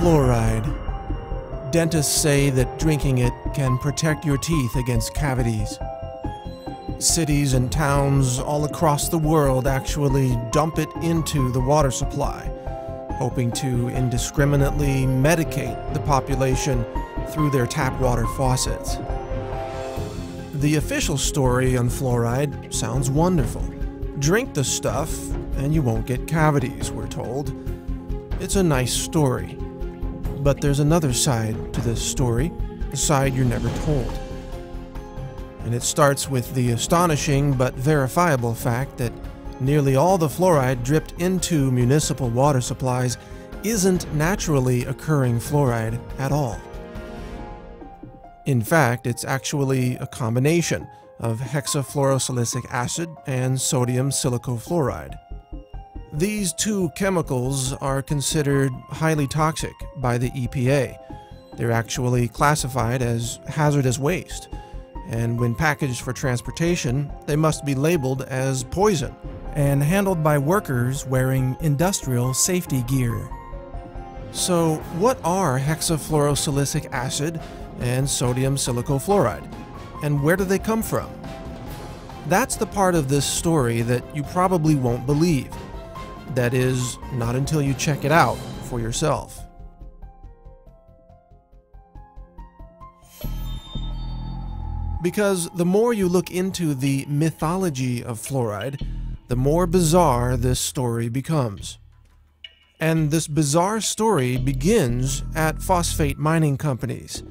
Fluoride. Dentists say that drinking it can protect your teeth against cavities. Cities and towns all across the world actually dump it into the water supply, hoping to indiscriminately medicate the population through their tap water faucets. The official story on fluoride sounds wonderful. Drink the stuff and you won't get cavities, we're told. It's a nice story. But there's another side to this story, a side you're never told. And it starts with the astonishing but verifiable fact that nearly all the fluoride dripped into municipal water supplies isn't naturally occurring fluoride at all. In fact, it's actually a combination of hexafluorosilicic acid and sodium silicofluoride. These two chemicals are considered highly toxic by the EPA. They're actually classified as hazardous waste, and when packaged for transportation, they must be labeled as poison and handled by workers wearing industrial safety gear. So, what are hexafluorosilicic acid and sodium silicofluoride, and where do they come from? That's the part of this story that you probably won't believe. That is, not until you check it out for yourself. Because the more you look into the mythology of fluoride, the more bizarre this story becomes. And this bizarre story begins at phosphate mining companies.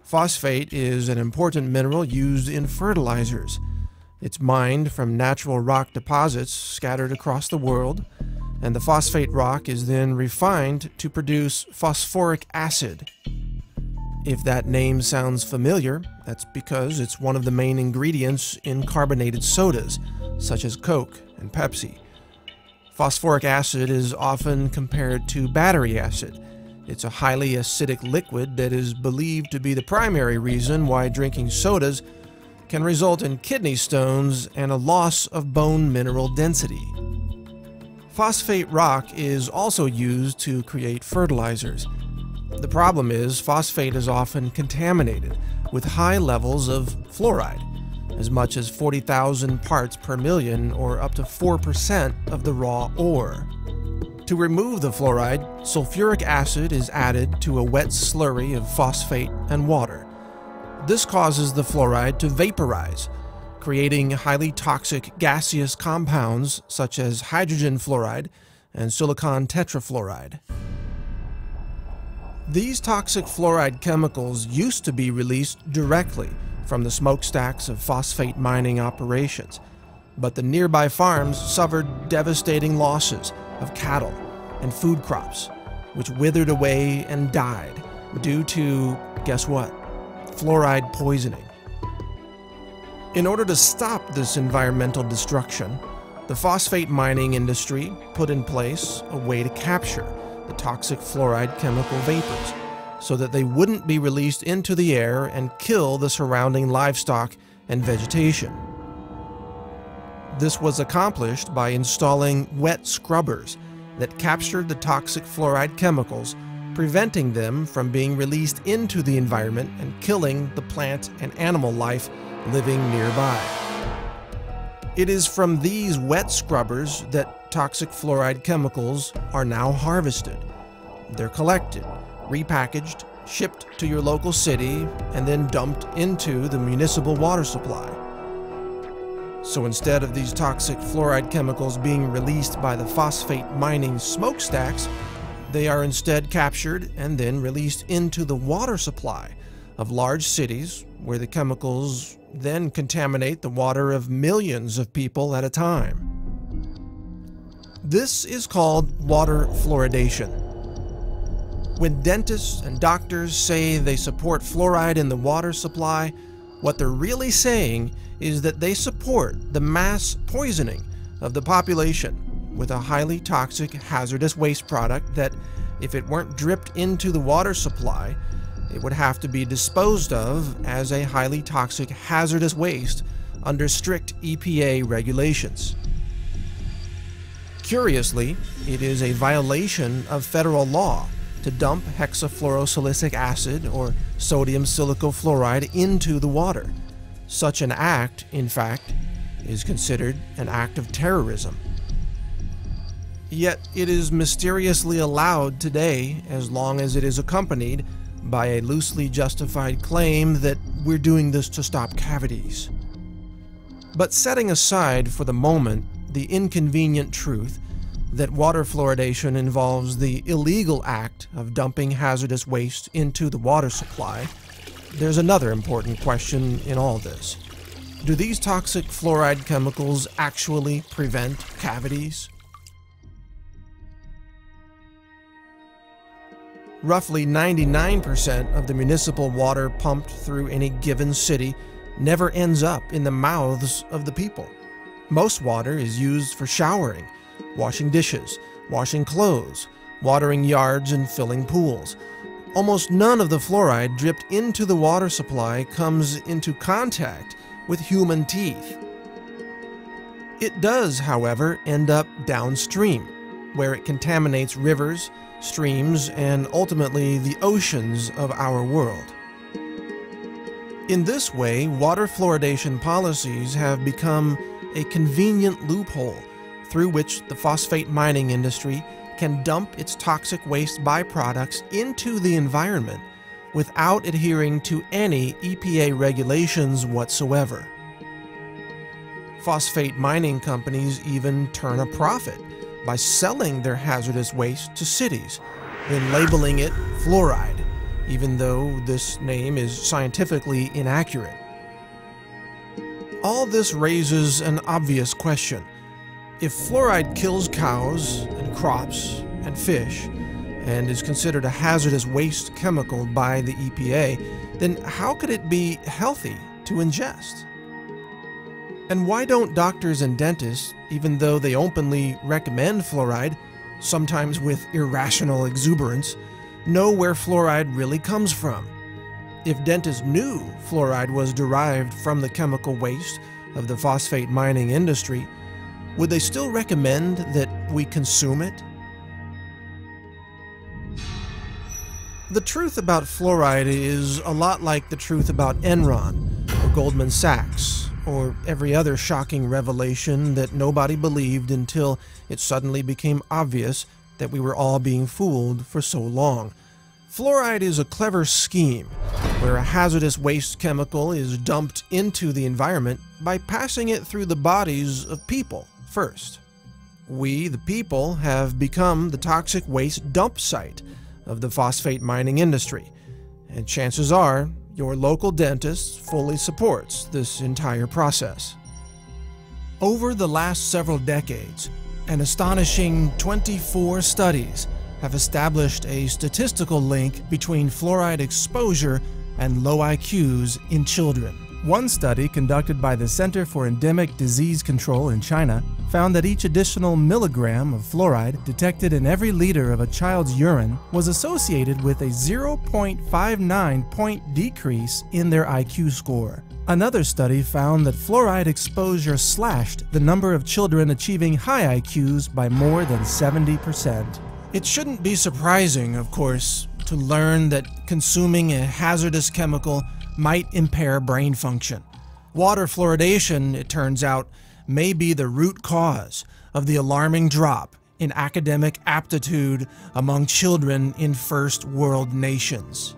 Phosphate is an important mineral used in fertilizers. It's mined from natural rock deposits scattered across the world, and the phosphate rock is then refined to produce phosphoric acid. If that name sounds familiar, that's because it's one of the main ingredients in carbonated sodas, such as Coke and Pepsi. Phosphoric acid is often compared to battery acid. It's a highly acidic liquid that is believed to be the primary reason why drinking sodas can result in kidney stones and a loss of bone mineral density. Phosphate rock is also used to create fertilizers. The problem is phosphate is often contaminated with high levels of fluoride, as much as 40,000 parts per million, or up to 4% of the raw ore. To remove the fluoride, sulfuric acid is added to a wet slurry of phosphate and water. This causes the fluoride to vaporize, creating highly toxic gaseous compounds such as hydrogen fluoride and silicon tetrafluoride. These toxic fluoride chemicals used to be released directly from the smokestacks of phosphate mining operations, but the nearby farms suffered devastating losses of cattle and food crops, which withered away and died due to, guess what? Fluoride poisoning. In order to stop this environmental destruction, the phosphate mining industry put in place a way to capture the toxic fluoride chemical vapors so that they wouldn't be released into the air and kill the surrounding livestock and vegetation. This was accomplished by installing wet scrubbers that captured the toxic fluoride chemicals, preventing them from being released into the environment and killing the plant and animal life living nearby. It is from these wet scrubbers that toxic fluoride chemicals are now harvested. They're collected, repackaged, shipped to your local city, and then dumped into the municipal water supply. So instead of these toxic fluoride chemicals being released by the phosphate mining smokestacks, they are instead captured and then released into the water supply of large cities, where the chemicals then contaminate the water of millions of people at a time. This is called water fluoridation. When dentists and doctors say they support fluoride in the water supply, what they're really saying is that they support the mass poisoning of the population with a highly toxic hazardous waste product that, if it weren't dripped into the water supply, it would have to be disposed of as a highly toxic hazardous waste under strict EPA regulations. Curiously, it is a violation of federal law to dump hexafluorosilicic acid or sodium silicofluoride into the water. Such an act, in fact, is considered an act of terrorism. Yet it is mysteriously allowed today as long as it is accompanied by a loosely justified claim that we're doing this to stop cavities. But setting aside for the moment the inconvenient truth that water fluoridation involves the illegal act of dumping hazardous waste into the water supply, there's another important question in all this. Do these toxic fluoride chemicals actually prevent cavities? Roughly 99% of the municipal water pumped through any given city never ends up in the mouths of the people. Most water is used for showering, washing dishes, washing clothes, watering yards, and filling pools. Almost none of the fluoride dripped into the water supply comes into contact with human teeth. It does, however, end up downstream, where it contaminates rivers, streams, and ultimately the oceans of our world. In this way, water fluoridation policies have become a convenient loophole through which the phosphate mining industry can dump its toxic waste byproducts into the environment without adhering to any EPA regulations whatsoever. Phosphate mining companies even turn a profit by selling their hazardous waste to cities, then labeling it fluoride, even though this name is scientifically inaccurate. All this raises an obvious question. If fluoride kills cows and crops and fish and is considered a hazardous waste chemical by the EPA, then how could it be healthy to ingest? And why don't doctors and dentists, even though they openly recommend fluoride, sometimes with irrational exuberance, know where fluoride really comes from? If dentists knew fluoride was derived from the chemical waste of the phosphate mining industry, would they still recommend that we consume it? The truth about fluoride is a lot like the truth about Enron or Goldman Sachs, or every other shocking revelation that nobody believed until it suddenly became obvious that we were all being fooled for so long. Fluoride is a clever scheme where a hazardous waste chemical is dumped into the environment by passing it through the bodies of people first. We, the people, have become the toxic waste dump site of the phosphate mining industry, and chances are your local dentist fully supports this entire process. Over the last several decades, an astonishing 24 studies have established a statistical link between fluoride exposure and low IQs in children. One study conducted by the Center for Endemic Disease Control in China found that each additional milligram of fluoride detected in every liter of a child's urine was associated with a 0.59 point decrease in their IQ score. Another study found that fluoride exposure slashed the number of children achieving high IQs by more than 70%. It shouldn't be surprising, of course, to learn that consuming a hazardous chemical might impair brain function. Water fluoridation, it turns out, may be the root cause of the alarming drop in academic aptitude among children in first world nations.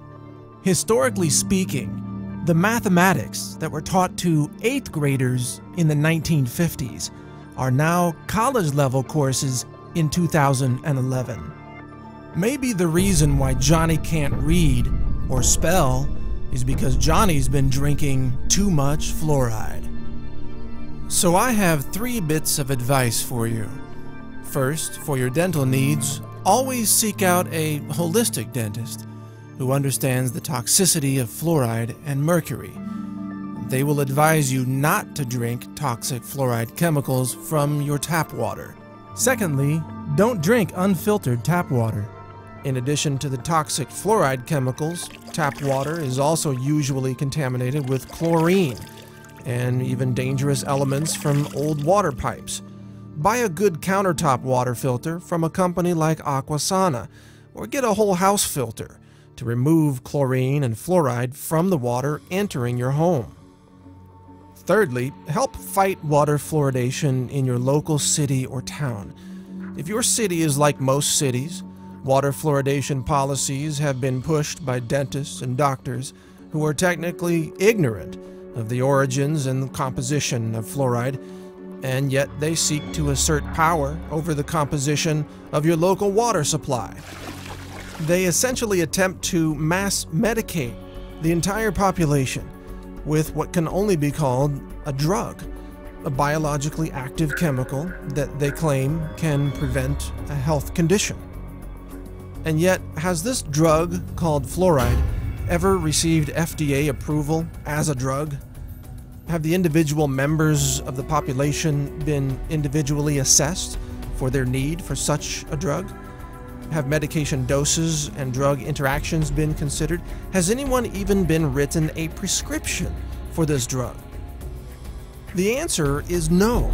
Historically speaking, the mathematics that were taught to 8th graders in the 1950s are now college-level courses in 2011. Maybe the reason why Johnny can't read or spell is because Johnny's been drinking too much fluoride. So I have 3 bits of advice for you. First, for your dental needs, always seek out a holistic dentist who understands the toxicity of fluoride and mercury. They will advise you not to drink toxic fluoride chemicals from your tap water. Secondly, don't drink unfiltered tap water. In addition to the toxic fluoride chemicals, tap water is also usually contaminated with chlorine and even dangerous elements from old water pipes. Buy a good countertop water filter from a company like Aquasana, or get a whole house filter to remove chlorine and fluoride from the water entering your home. Thirdly, help fight water fluoridation in your local city or town. If your city is like most cities, water fluoridation policies have been pushed by dentists and doctors who are technically ignorant of the origins and composition of fluoride, and yet they seek to assert power over the composition of your local water supply. They essentially attempt to mass medicate the entire population with what can only be called a drug, a biologically active chemical that they claim can prevent a health condition. And yet, has this drug called fluoride ever received FDA approval as a drug? Have the individual members of the population been individually assessed for their need for such a drug? Have medication doses and drug interactions been considered? Has anyone even been written a prescription for this drug? The answer is no.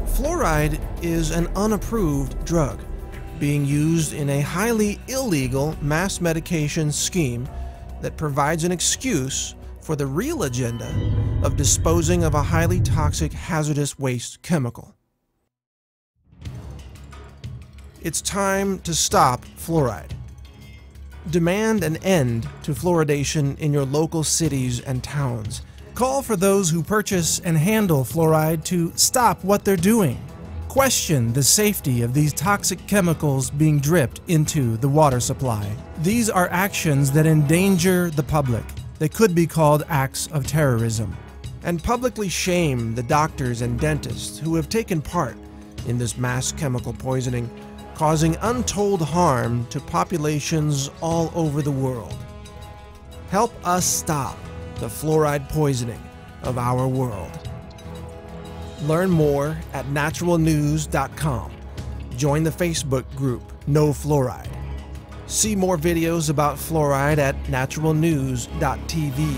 Fluoride is an unapproved drug being used in a highly illegal mass medication scheme that provides an excuse for the real agenda of disposing of a highly toxic hazardous waste chemical. It's time to stop fluoride. Demand an end to fluoridation in your local cities and towns. Call for those who purchase and handle fluoride to stop what they're doing. Question the safety of these toxic chemicals being dripped into the water supply. These are actions that endanger the public. They could be called acts of terrorism. And publicly shame the doctors and dentists who have taken part in this mass chemical poisoning, causing untold harm to populations all over the world. Help us stop the fluoride poisoning of our world. Learn more at naturalnews.com. Join the Facebook group No Fluoride. See more videos about fluoride at naturalnews.tv.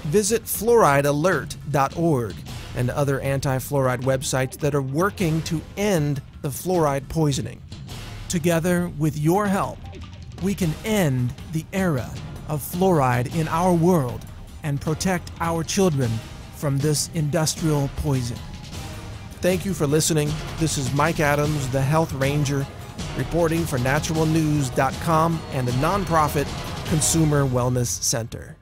Visit fluoridealert.org and other anti-fluoride websites that are working to end the fluoride poisoning. Together, with your help, we can end the era of fluoride in our world and protect our children from this industrial poison. Thank you for listening. This is Mike Adams, the Health Ranger, reporting for naturalnews.com and the nonprofit Consumer Wellness Center.